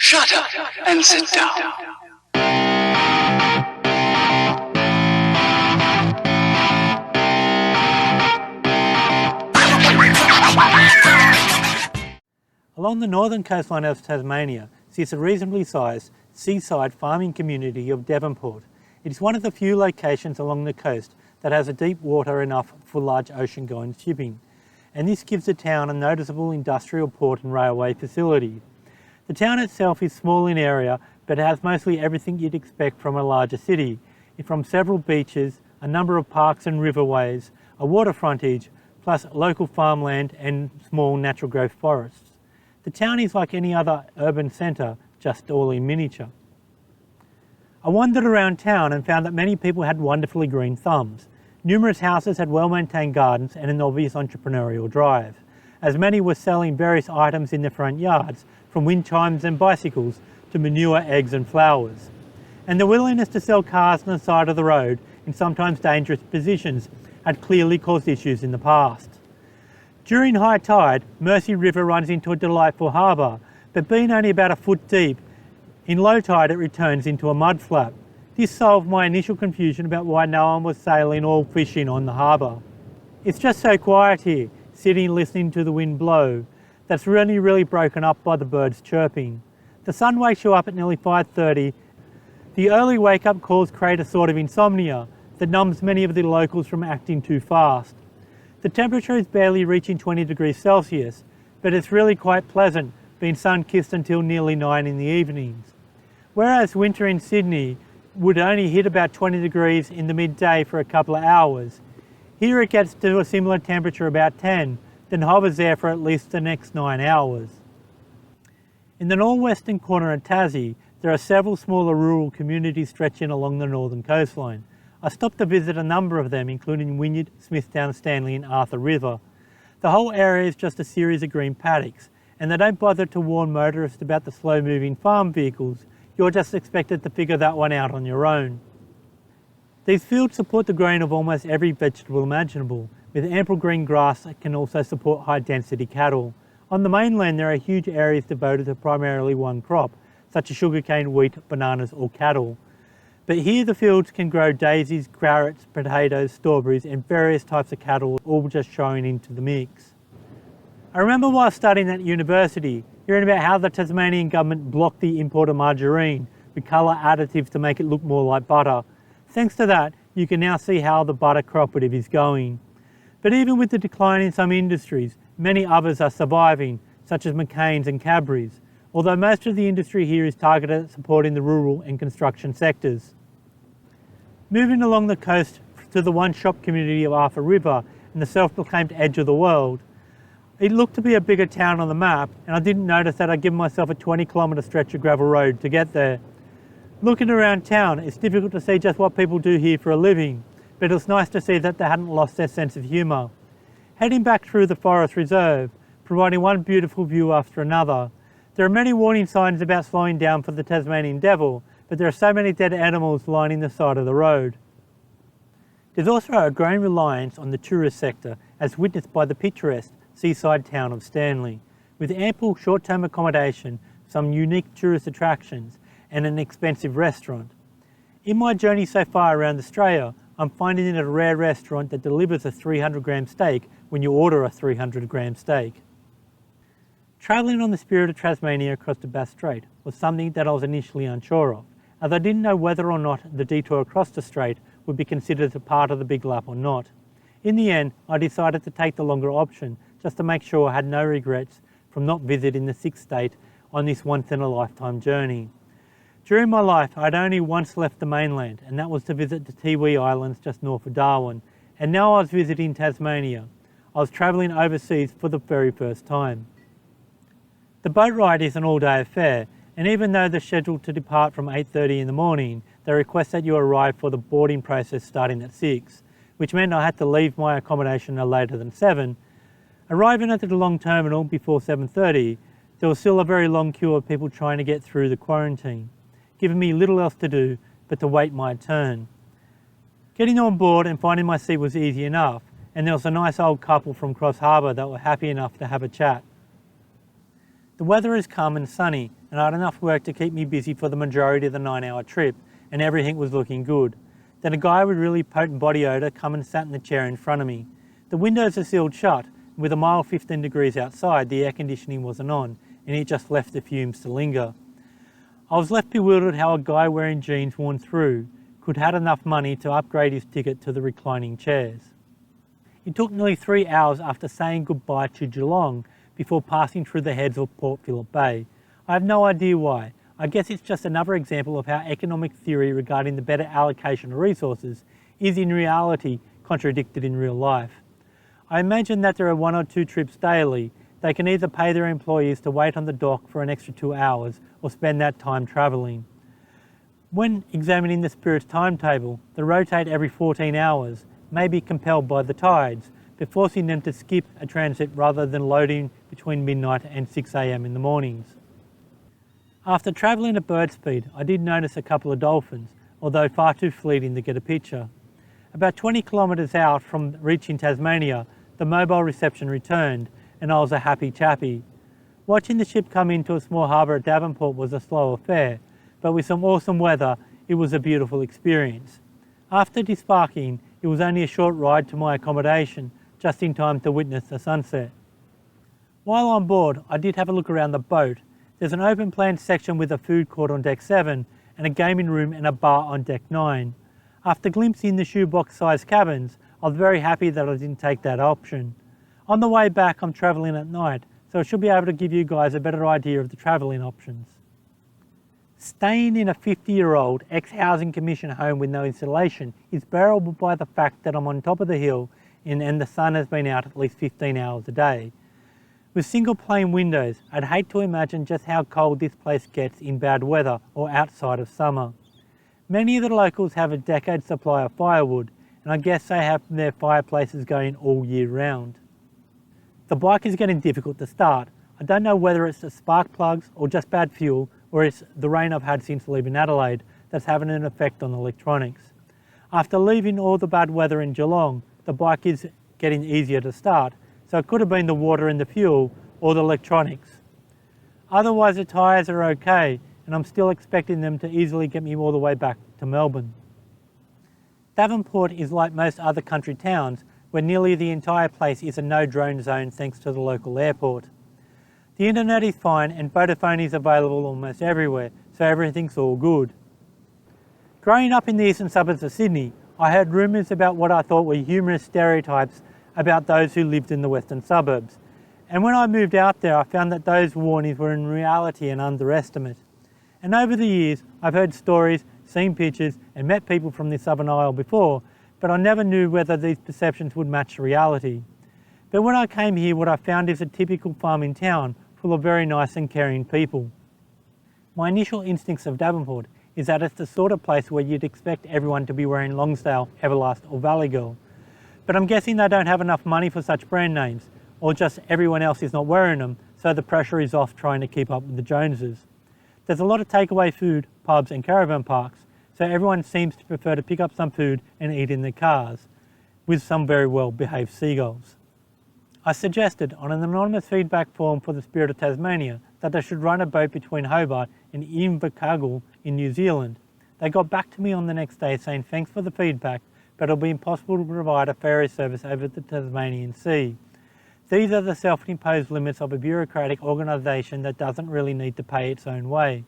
Shut up and sit down. Along the northern coastline of Tasmania sits a reasonably sized seaside farming community of Devonport. It is one of the few locations along the coast that has a deep water enough for large ocean-going shipping, and this gives the town a noticeable industrial port and railway facility. The town itself is small in area, but it has mostly everything you'd expect from a larger city, from several beaches, a number of parks and riverways, a water frontage, plus local farmland and small natural growth forests. The town is like any other urban centre, just all in miniature. I wandered around town and found that many people had wonderfully green thumbs. Numerous houses had well-maintained gardens and an obvious entrepreneurial drive, as many were selling various items in their front yards, from wind chimes and bicycles to manure, eggs and flowers. And the willingness to sell cars on the side of the road in sometimes dangerous positions had clearly caused issues in the past. During high tide, Mersey River runs into a delightful harbour, but being only about a foot deep, in low tide it returns into a mud flap. This solved my initial confusion about why no one was sailing or fishing on the harbour. It's just so quiet here, sitting listening to the wind blow, that's really broken up by the birds chirping. The sun wakes you up at nearly 5:30. The early wake-up calls create a sort of insomnia that numbs many of the locals from acting too fast. The temperature is barely reaching 20 degrees Celsius, but it's really quite pleasant, being sun-kissed until nearly 9 in the evenings. Whereas winter in Sydney would only hit about 20 degrees in the midday for a couple of hours, here it gets to a similar temperature about 10, then hovers there for at least the next 9 hours. In the northwestern corner of Tassie, there are several smaller rural communities stretching along the northern coastline. I stopped to visit a number of them, including Wynyard, Smithtown, Stanley and Arthur River. The whole area is just a series of green paddocks, and they don't bother to warn motorists about the slow-moving farm vehicles. You're just expected to figure that one out on your own. These fields support the growing of almost every vegetable imaginable, with ample green grass that can also support high-density cattle. On the mainland there are huge areas devoted to primarily one crop, such as sugarcane, wheat, bananas or cattle. But here the fields can grow daisies, carrots, potatoes, strawberries and various types of cattle, all just showing into the mix. I remember while studying at university, hearing about how the Tasmanian government blocked the import of margarine with colour additives to make it look more like butter. Thanks to that, you can now see how the butter cooperative is going. But even with the decline in some industries, many others are surviving, such as McCain's and Cadbury's, although most of the industry here is targeted at supporting the rural and construction sectors. Moving along the coast to the one-shop community of Arthur River and the self-proclaimed edge of the world, it looked to be a bigger town on the map, and I didn't notice that I'd given myself a 20-kilometre stretch of gravel road to get there. Looking around town, it's difficult to see just what people do here for a living, but it was nice to see that they hadn't lost their sense of humour. Heading back through the forest reserve, providing one beautiful view after another, there are many warning signs about slowing down for the Tasmanian devil, but there are so many dead animals lining the side of the road. There's also a growing reliance on the tourist sector, as witnessed by the picturesque seaside town of Stanley, with ample short-term accommodation, some unique tourist attractions, and an expensive restaurant. In my journey so far around Australia, I'm finding it a rare restaurant that delivers a 300-gram steak when you order a 300-gram steak. Travelling on the Spirit of Tasmania across the Bass Strait was something that I was initially unsure of, as I didn't know whether or not the detour across the strait would be considered a part of the big lap or not. In the end, I decided to take the longer option, just to make sure I had no regrets from not visiting the sixth state on this once-in-a-lifetime journey. During my life, I'd only once left the mainland, and that was to visit the Tiwi Islands just north of Darwin, and now I was visiting Tasmania. I was travelling overseas for the very first time. The boat ride is an all-day affair, and even though they're scheduled to depart from 8:30 in the morning, they request that you arrive for the boarding process starting at 6, which meant I had to leave my accommodation no later than 7. Arriving at the Geelong terminal before 7:30, there was still a very long queue of people trying to get through the quarantine, giving me little else to do but to wait my turn. Getting on board and finding my seat was easy enough, and there was a nice old couple from Cross Harbour that were happy enough to have a chat. The weather is calm and sunny, and I had enough work to keep me busy for the majority of the 9-hour trip, and everything was looking good. Then a guy with really potent body odour come and sat in the chair in front of me. The windows are sealed shut, and with a mile 15 degrees outside, the air conditioning wasn't on, and it just left the fumes to linger. I was left bewildered how a guy wearing jeans worn through could have had enough money to upgrade his ticket to the reclining chairs. It took nearly 3 hours after saying goodbye to Geelong before passing through the heads of Port Phillip Bay. I have no idea why. I guess it's just another example of how economic theory regarding the better allocation of resources is in reality contradicted in real life. I imagine that there are 1 or 2 trips daily. They can either pay their employees to wait on the dock for an extra 2 hours or spend that time travelling. When examining the Spirit's timetable, they rotate every 14 hours, may be compelled by the tides, but forcing them to skip a transit rather than loading between midnight and 6 AM in the mornings. After travelling at bird speed, I did notice a couple of dolphins, although far too fleeting to get a picture. About 20 kilometres out from reaching Tasmania, the mobile reception returned, and I was a happy chappy. Watching the ship come into a small harbour at Devonport was a slow affair, but with some awesome weather, it was a beautiful experience. After disembarking, it was only a short ride to my accommodation, just in time to witness the sunset. While on board, I did have a look around the boat. There's an open plan section with a food court on deck 7 and a gaming room and a bar on deck 9. After glimpsing the shoebox-sized cabins, I was very happy that I didn't take that option. On the way back, I'm travelling at night, so I should be able to give you guys a better idea of the travelling options. Staying in a 50-year-old ex-Housing Commission home with no insulation is bearable by the fact that I'm on top of the hill and the sun has been out at least 15 hours a day. With single pane windows, I'd hate to imagine just how cold this place gets in bad weather or outside of summer. Many of the locals have a decade supply of firewood, and I guess they have their fireplaces going all year round. The bike is getting difficult to start. I don't know whether it's the spark plugs or just bad fuel, or it's the rain I've had since leaving Adelaide that's having an effect on the electronics. After leaving all the bad weather in Geelong, the bike is getting easier to start, so it could have been the water and the fuel or the electronics. Otherwise the tyres are okay, and I'm still expecting them to easily get me all the way back to Melbourne. Devonport is like most other country towns, where nearly the entire place is a no-drone zone thanks to the local airport. The internet is fine and Vodafone is available almost everywhere, so everything's all good. Growing up in the eastern suburbs of Sydney, I heard rumours about what I thought were humorous stereotypes about those who lived in the western suburbs. And when I moved out there, I found that those warnings were in reality an underestimate. And over the years, I've heard stories, seen pictures, and met people from the Southern Isle before, but I never knew whether these perceptions would match reality. But when I came here, what I found is a typical farming town, full of very nice and caring people. My initial instincts of Devonport is that it's the sort of place where you'd expect everyone to be wearing Lonsdale, Everlast or Valley Girl. But I'm guessing they don't have enough money for such brand names, or just everyone else is not wearing them, so the pressure is off trying to keep up with the Joneses. There's a lot of takeaway food, pubs and caravan parks, so everyone seems to prefer to pick up some food and eat in their cars, with some very well behaved seagulls. I suggested on an anonymous feedback form for the Spirit of Tasmania that they should run a boat between Hobart and Invercargill in New Zealand. They got back to me on the next day saying thanks for the feedback, but it'll be impossible to provide a ferry service over the Tasmanian Sea. These are the self-imposed limits of a bureaucratic organisation that doesn't really need to pay its own way.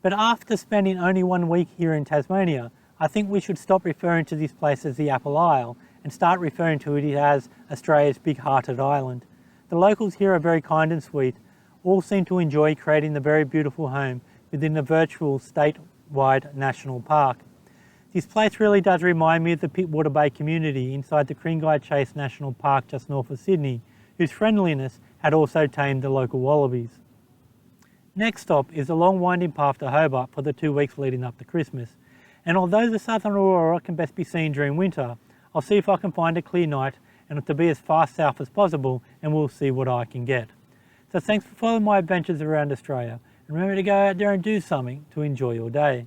But after spending only 1 week here in Tasmania, I think we should stop referring to this place as the Apple Isle and start referring to it as Australia's big-hearted island. The locals here are very kind and sweet, all seem to enjoy creating the very beautiful home within the virtual statewide national park. This place really does remind me of the Pittwater Bay community inside the Kringai Chase National Park just north of Sydney, whose friendliness had also tamed the local wallabies. Next stop is a long winding path to Hobart for the 2 weeks leading up to Christmas, and although the southern aurora can best be seen during winter, I'll see if I can find a clear night and to be as far south as possible, and we'll see what I can get. So thanks for following my adventures around Australia, and remember to go out there and do something to enjoy your day.